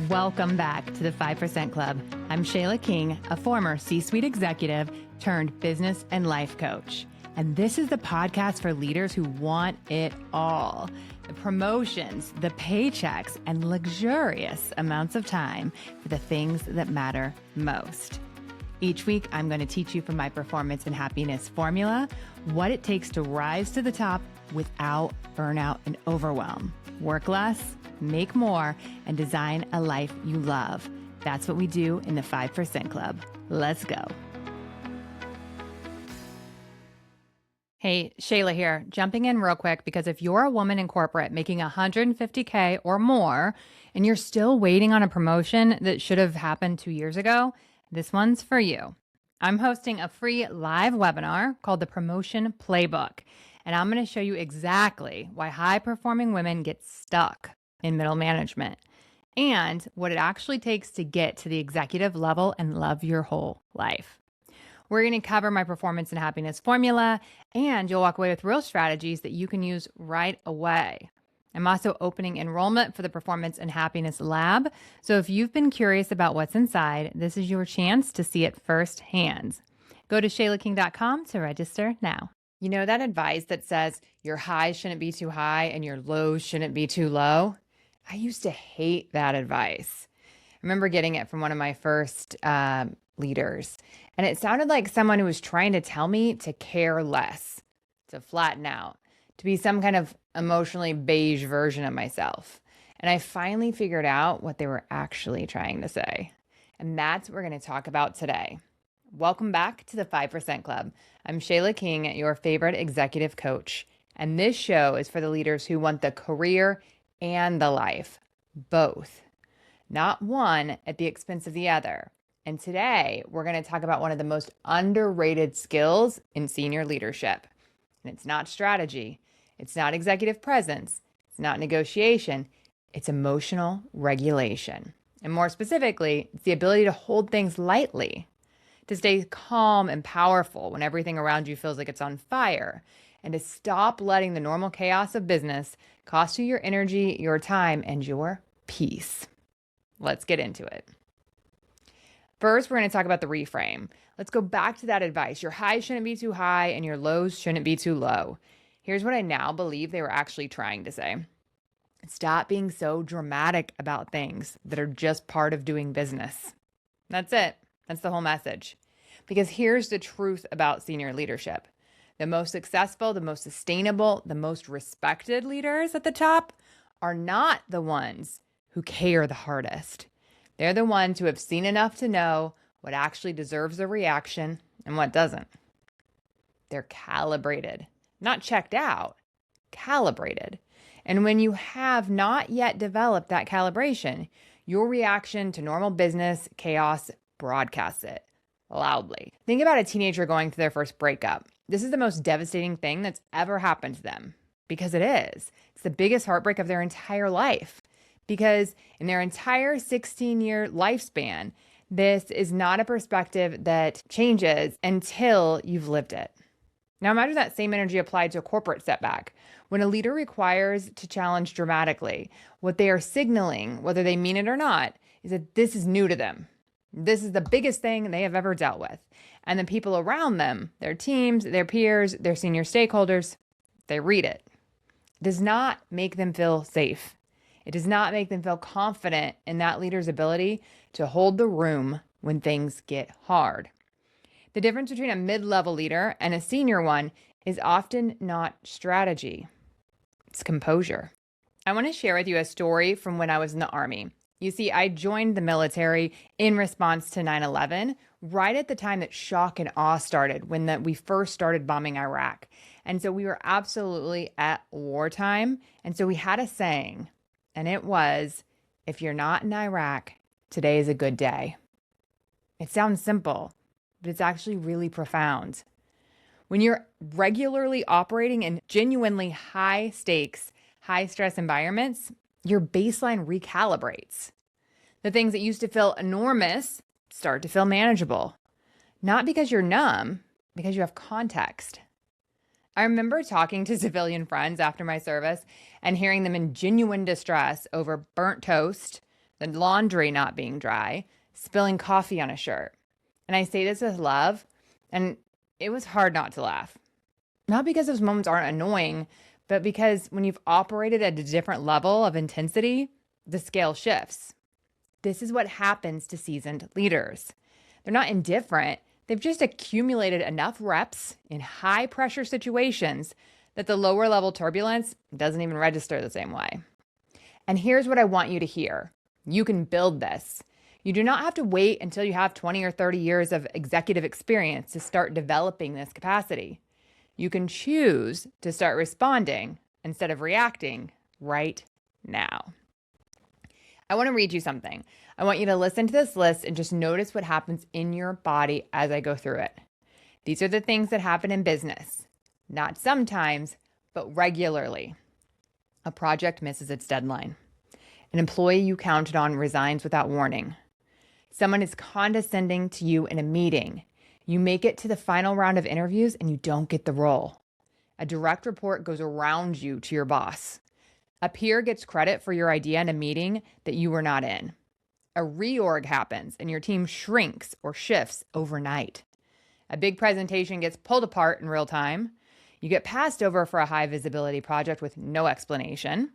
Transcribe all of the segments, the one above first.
Welcome back to the 5% Club. I'm Shayla King, a former C-suite executive turned business and life coach. And this is the podcast for leaders who want it all. The promotions, the paychecks, and luxurious amounts of time for the things that matter most. Each week, I'm going to teach you from my performance and happiness formula what it takes to rise to the top without burnout and overwhelm. Work less, make more, and design a life you love. That's what we do in the 5% Club. Let's go. Hey, Shayla here, jumping in real quick because if you're a woman in corporate making $150K or more and you're still waiting on a promotion that should have happened 2 years ago, this one's for you. I'm hosting a free live webinar called the Promotion Playbook, and I'm going to show you exactly why high-performing women get stuck in middle management and what it actually takes to get to the executive level and love your whole life. We're going to cover my performance and happiness formula, and you'll walk away with real strategies that you can use right away. I'm also opening enrollment for the Performance and Happiness Lab. So if you've been curious about what's inside, this is your chance to see it firsthand. Go to shaylaking.com to register now. You know that advice that says your highs shouldn't be too high and your lows shouldn't be too low? I used to hate that advice. I remember getting it from one of my first leaders, and it sounded like someone who was trying to tell me to care less, to flatten out, to be some kind of emotionally beige version of myself. And I finally figured out what they were actually trying to say. And that's what we're going to talk about today. Welcome back to the 5% Club. I'm Shayla King, your favorite executive coach. And this show is for the leaders who want the career and the life, both, not one at the expense of the other. And today we're going to talk about one of the most underrated skills in senior leadership. And it's not strategy. It's not executive presence. It's not negotiation. It's emotional regulation. And more specifically, it's the ability to hold things lightly, to stay calm and powerful when everything around you feels like it's on fire, and to stop letting the normal chaos of business cost you your energy, your time, and your peace. Let's get into it. First, we're going to talk about the reframe. Let's go back to that advice. Your highs shouldn't be too high and your lows shouldn't be too low. Here's what I now believe they were actually trying to say. Stop being so dramatic about things that are just part of doing business. That's it. That's the whole message. Because here's the truth about senior leadership. The most successful, the most sustainable, the most respected leaders at the top are not the ones who care the hardest. They're the ones who have seen enough to know what actually deserves a reaction and what doesn't. They're calibrated, not checked out, calibrated. And when you have not yet developed that calibration, your reaction to normal business chaos broadcasts it loudly. Think about a teenager going through their first breakup. This is the most devastating thing that's ever happened to them, because it is. It's the biggest heartbreak of their entire life, because in their entire 16-year lifespan, this is not a perspective that changes until you've lived it. Now imagine that same energy applied to a corporate setback. When a leader requires to challenge dramatically, what they are signaling, whether they mean it or not, is that this is new to them. This is the biggest thing they have ever dealt with. And the people around them, their teams, their peers, their senior stakeholders, they read it. It does not make them feel safe. It does not make them feel confident in that leader's ability to hold the room when things get hard. The difference between a mid-level leader and a senior one is often not strategy. It's composure. I want to share with you a story from when I was in the Army. You see, I joined the military in response to 9/11, right at the time that shock and awe started, when we first started bombing Iraq. And so we were absolutely at wartime. And so we had a saying, and it was, if you're not in Iraq, today is a good day. It sounds simple, but it's actually really profound. When you're regularly operating in genuinely high stakes, high stress environments, your baseline recalibrates. The things that used to feel enormous start to feel manageable. Not because you're numb, because you have context. I remember talking to civilian friends after my service and hearing them in genuine distress over burnt toast, the laundry not being dry, spilling coffee on a shirt. And I say this with love, and it was hard not to laugh. Not because those moments aren't annoying, but because when you've operated at a different level of intensity, the scale shifts. This is what happens to seasoned leaders. They're not indifferent. They've just accumulated enough reps in high pressure situations that the lower level turbulence doesn't even register the same way. And here's what I want you to hear. You can build this. You do not have to wait until you have 20 or 30 years of executive experience to start developing this capacity. You can choose to start responding instead of reacting right now. I want to read you something. I want you to listen to this list and just notice what happens in your body as I go through it. These are the things that happen in business, not sometimes, but regularly. A project misses its deadline. An employee you counted on resigns without warning. Someone is condescending to you in a meeting. You make it to the final round of interviews and you don't get the role. A direct report goes around you to your boss. A peer gets credit for your idea in a meeting that you were not in. A reorg happens and your team shrinks or shifts overnight. A big presentation gets pulled apart in real time. You get passed over for a high visibility project with no explanation.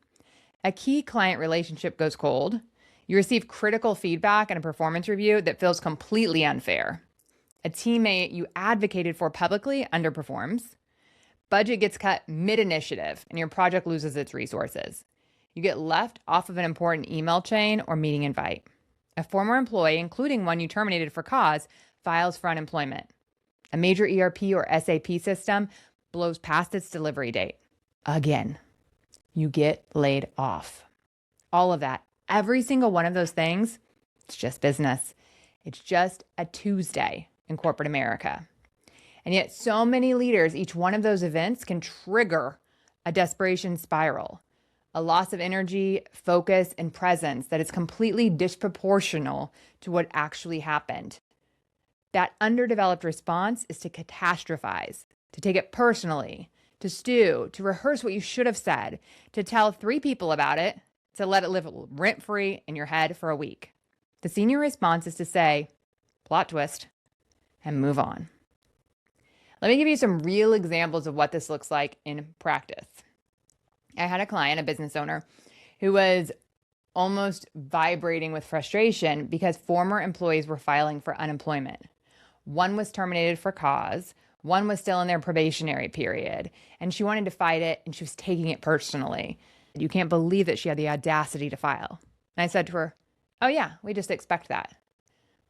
A key client relationship goes cold. You receive critical feedback in a performance review that feels completely unfair. A teammate you advocated for publicly underperforms. Budget gets cut mid-initiative and your project loses its resources. You get left off of an important email chain or meeting invite. A former employee, including one you terminated for cause, files for unemployment. A major ERP or SAP system blows past its delivery date. Again, you get laid off. All of that, every single one of those things, it's just business. It's just a Tuesday in corporate America. And yet so many leaders, each one of those events can trigger a desperation spiral, a loss of energy, focus, and presence that is completely disproportional to what actually happened. That underdeveloped response is to catastrophize, to take it personally, to stew, to rehearse what you should have said, to tell 3 people about it, to let it live rent-free in your head for a week. The senior response is to say, plot twist, and move on. Let me give you some real examples of what this looks like in practice. I had a client, a business owner, who was almost vibrating with frustration because former employees were filing for unemployment. One was terminated for cause, one was still in their probationary period, and she wanted to fight it and she was taking it personally. You can't believe that she had the audacity to file. And I said to her, oh yeah, we just expect that.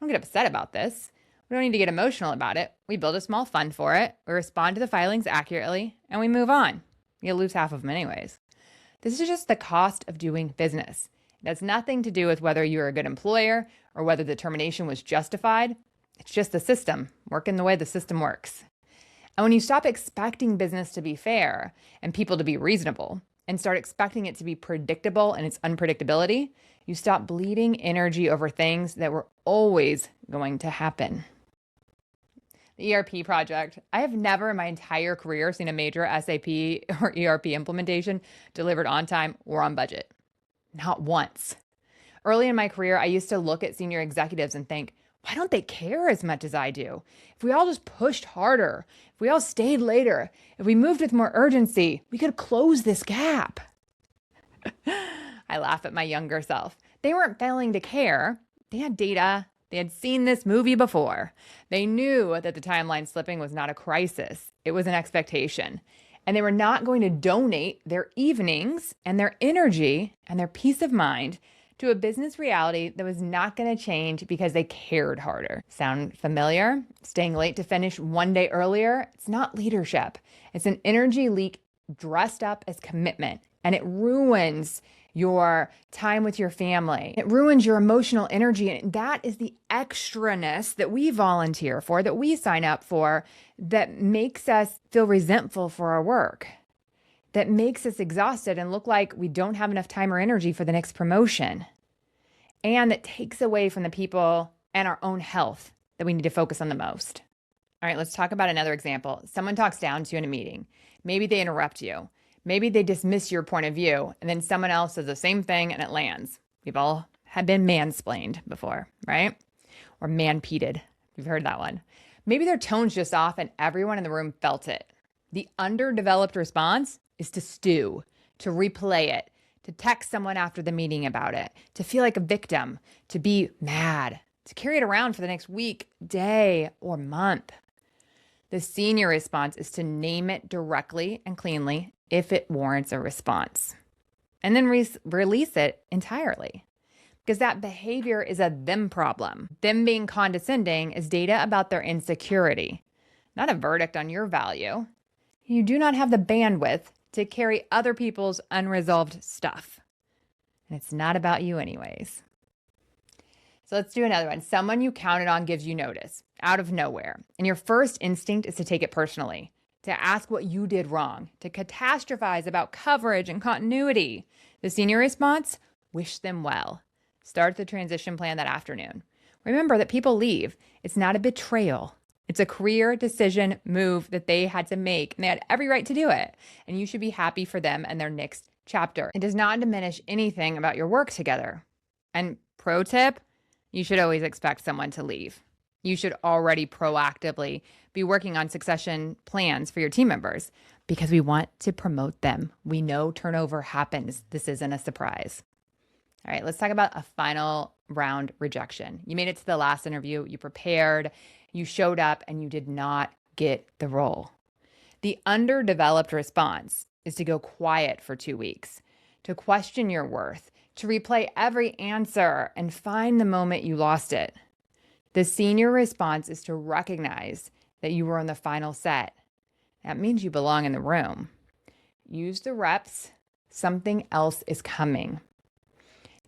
Don't get upset about this. We don't need to get emotional about it. We build a small fund for it. We respond to the filings accurately and we move on. You'll lose half of them anyways. This is just the cost of doing business. It has nothing to do with whether you're a good employer or whether the termination was justified. It's just the system working the way the system works. And when you stop expecting business to be fair and people to be reasonable and start expecting it to be predictable in its unpredictability, you stop bleeding energy over things that were always going to happen. The ERP project. I have never in my entire career seen a major SAP or ERP implementation delivered on time or on budget. Not once. Early in my career, I used to look at senior executives and think, why don't they care as much as I do? If we all just pushed harder, if we all stayed later, if we moved with more urgency, we could close this gap. I laugh at my younger self. They weren't failing to care. They had data. They had seen this movie before. They knew that the timeline slipping was not a crisis. It was an expectation. And they were not going to donate their evenings and their energy and their peace of mind to a business reality that was not going to change because they cared harder. Sound familiar? Staying late to finish one day earlier? It's not leadership. It's an energy leak dressed up as commitment, and it ruins your time with your family. It ruins your emotional energy. And that is the extraness that we volunteer for, that we sign up for, that makes us feel resentful for our work, that makes us exhausted and look like we don't have enough time or energy for the next promotion, and that takes away from the people and our own health that we need to focus on the most. All right, let's talk about another example. Someone talks down to you in a meeting. Maybe they interrupt you. Maybe they dismiss your point of view, and then someone else says the same thing and it lands. We've all have been mansplained before, right? Or man-peated. You've heard that one. Maybe their tone's just off and everyone in the room felt it. The underdeveloped response is to stew, to replay it, to text someone after the meeting about it, to feel like a victim, to be mad, to carry it around for the next week, day, or month. The senior response is to name it directly and cleanly if it warrants a response, and then release it entirely. Because that behavior is a them problem. Them being condescending is data about their insecurity, not a verdict on your value. You do not have the bandwidth to carry other people's unresolved stuff. And it's not about you anyways. So let's do another one. Someone you counted on gives you notice out of nowhere. And your first instinct is to take it personally, to ask what you did wrong, to catastrophize about coverage and continuity. The senior response, wish them well. Start the transition plan that afternoon. Remember that people leave. It's not a betrayal. It's a career decision move that they had to make, and they had every right to do it. And you should be happy for them and their next chapter. It does not diminish anything about your work together. And pro tip, you should always expect someone to leave. You should already proactively be working on succession plans for your team members because we want to promote them. We know turnover happens. This isn't a surprise. All right, let's talk about a final round rejection. You made it to the last interview, you prepared, you showed up, and you did not get the role. The underdeveloped response is to go quiet for 2 weeks, to question your worth, to replay every answer and find the moment you lost it. The senior response is to recognize that you were on the final set. That means you belong in the room. Use the reps. Something else is coming.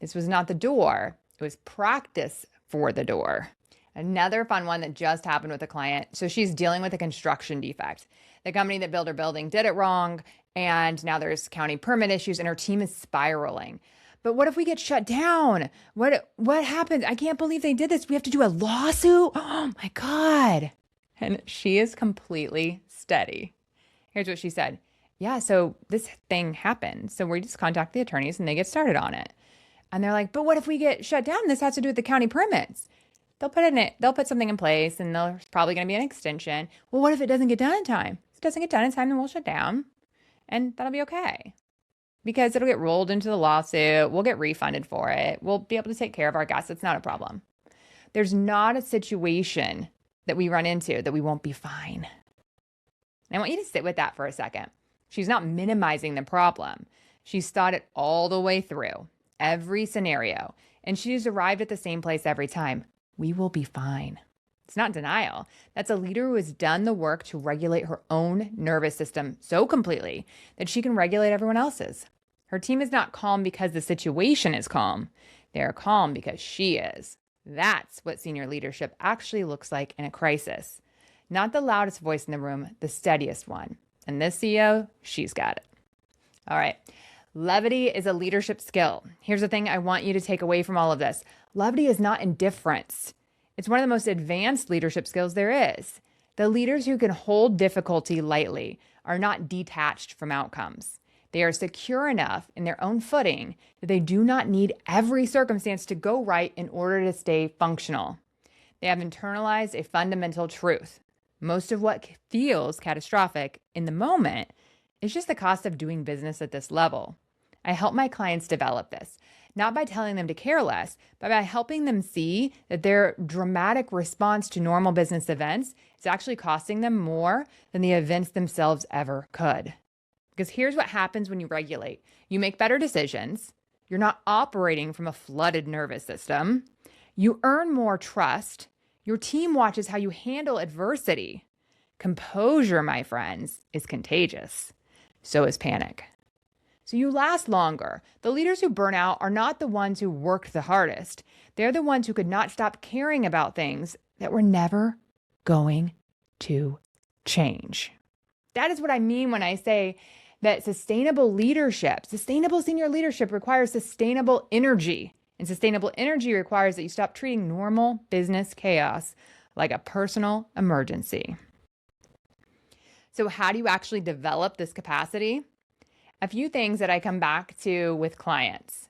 This was not the door. It was practice for the door. Another fun one that just happened with a client. So she's dealing with a construction defect. The company that built her building did it wrong, and now there's county permit issues, and her team is spiraling. But what if we get shut down? What happens? I can't believe they did this. We have to do a lawsuit? Oh my God. And she is completely steady. Here's what she said. Yeah, so this thing happened. So we just contact the attorneys and they get started on it. And they're like, but what if we get shut down? This has to do with the county permits. They'll put something in place, and there's probably going to be an extension. Well, what if it doesn't get done in time? If it doesn't get done in time, then we'll shut down, and that'll be okay. Because it'll get rolled into the lawsuit. We'll get refunded for it. We'll be able to take care of our guests. It's not a problem. There's not a situation that we run into that we won't be fine. And I want you to sit with that for a second. She's not minimizing the problem. She's thought it all the way through, every scenario, and she's arrived at the same place every time. We will be fine. It's not denial. That's a leader who has done the work to regulate her own nervous system so completely that she can regulate everyone else's. Her team is not calm because the situation is calm. They are calm because she is. That's what senior leadership actually looks like in a crisis. Not the loudest voice in the room, the steadiest one. And this CEO, she's got it. All right. Levity is a leadership skill. Here's the thing I want you to take away from all of this. Levity is not indifference. It's one of the most advanced leadership skills there is. The leaders who can hold difficulty lightly are not detached from outcomes. They are secure enough in their own footing that they do not need every circumstance to go right in order to stay functional. They have internalized a fundamental truth. Most of what feels catastrophic in the moment is just the cost of doing business at this level. I help my clients develop this, not by telling them to care less, but by helping them see that their dramatic response to normal business events is actually costing them more than the events themselves ever could. Because here's what happens when you regulate. You make better decisions. You're not operating from a flooded nervous system. You earn more trust. Your team watches how you handle adversity. Composure, my friends, is contagious. So is panic. So you last longer. The leaders who burn out are not the ones who worked the hardest. They're the ones who could not stop caring about things that were never going to change. That is what I mean when I say that sustainable senior leadership requires sustainable energy. And sustainable energy requires that you stop treating normal business chaos like a personal emergency. So how do you actually develop this capacity? A few things that I come back to with clients.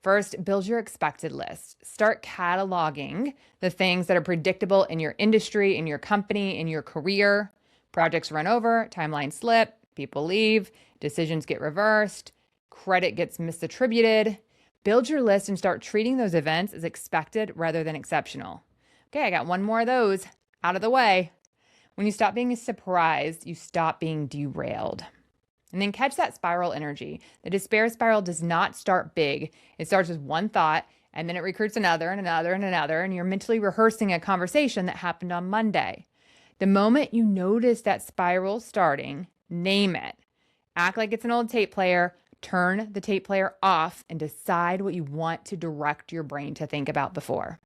First, build your expected list. Start cataloging the things that are predictable in your industry, in your company, in your career. Projects run over, timelines slip, people leave, decisions get reversed, credit gets misattributed. Build your list and start treating those events as expected rather than exceptional. Okay, I got one more of those out of the way. When you stop being surprised, you stop being derailed. And then catch that spiral energy. The despair spiral does not start big. It starts with one thought, and then it recruits another and another and another, and you're mentally rehearsing a conversation that happened on Monday. The moment you notice that spiral starting, name it. Act like it's an old tape player, turn the tape player off, and decide what you want to direct your brain to think about before.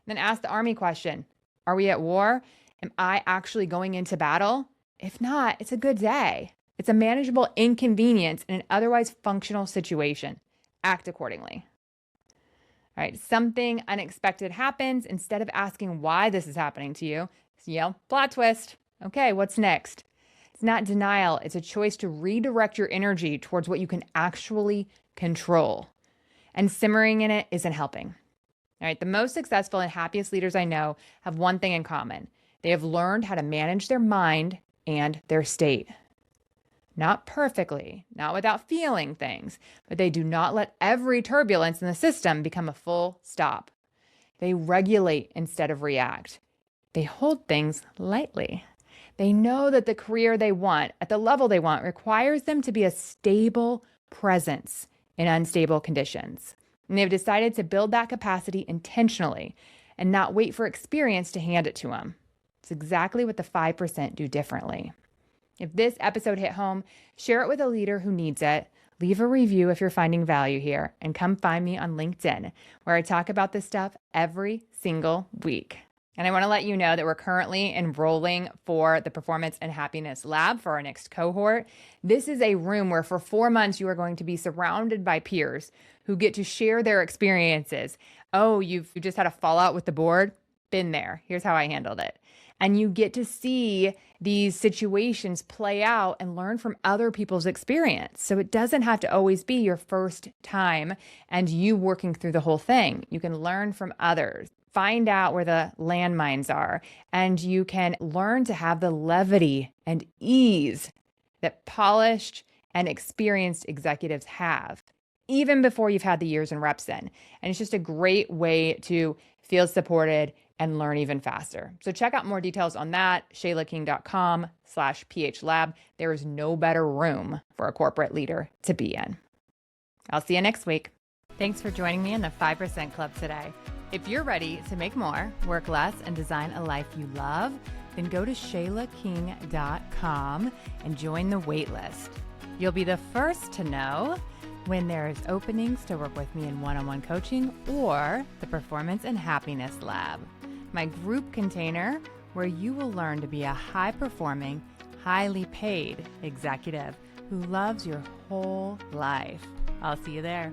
Then ask the Army question. Are we at war? Am I actually going into battle? If not, it's a good day. It's a manageable inconvenience in an otherwise functional situation. Act accordingly. All right, something unexpected happens. Instead of asking why this is happening to you, yell, plot twist. Okay, what's next? It's not denial. It's a choice to redirect your energy towards what you can actually control. And simmering in it isn't helping. All right, the most successful and happiest leaders I know have one thing in common. They have learned how to manage their mind and their state. Not perfectly, not without feeling things, but they do not let every turbulence in the system become a full stop. They regulate instead of react. They hold things lightly. They know that the career they want at the level they want requires them to be a stable presence in unstable conditions. And they've decided to build that capacity intentionally and not wait for experience to hand it to them. It's exactly what the 5% do differently. If this episode hit home, share it with a leader who needs it. Leave a review if you're finding value here, and come find me on LinkedIn, where I talk about this stuff every single week. And I want to let you know that we're currently enrolling for the Performance and Happiness Lab for our next cohort. This is a room where for 4 months you are going to be surrounded by peers who get to share their experiences. Oh, you just had a fallout with the board? Been there. Here's how I handled it. And you get to see these situations play out and learn from other people's experience. So it doesn't have to always be your first time and you working through the whole thing. You can learn from others, find out where the landmines are, and you can learn to have the levity and ease that polished and experienced executives have, even before you've had the years and reps in. And it's just a great way to feel supported and learn even faster. So check out more details on that, shaylaking.com/phlab. There is no better room for a corporate leader to be in. I'll see you next week. Thanks for joining me in the 5% Club today. If you're ready to make more, work less, and design a life you love, then go to shaylaking.com and join the waitlist. You'll be the first to know when there's openings to work with me in one-on-one coaching or the Performance and Happiness Lab, my group container where you will learn to be a high-performing, highly paid executive who loves your whole life. I'll see you there.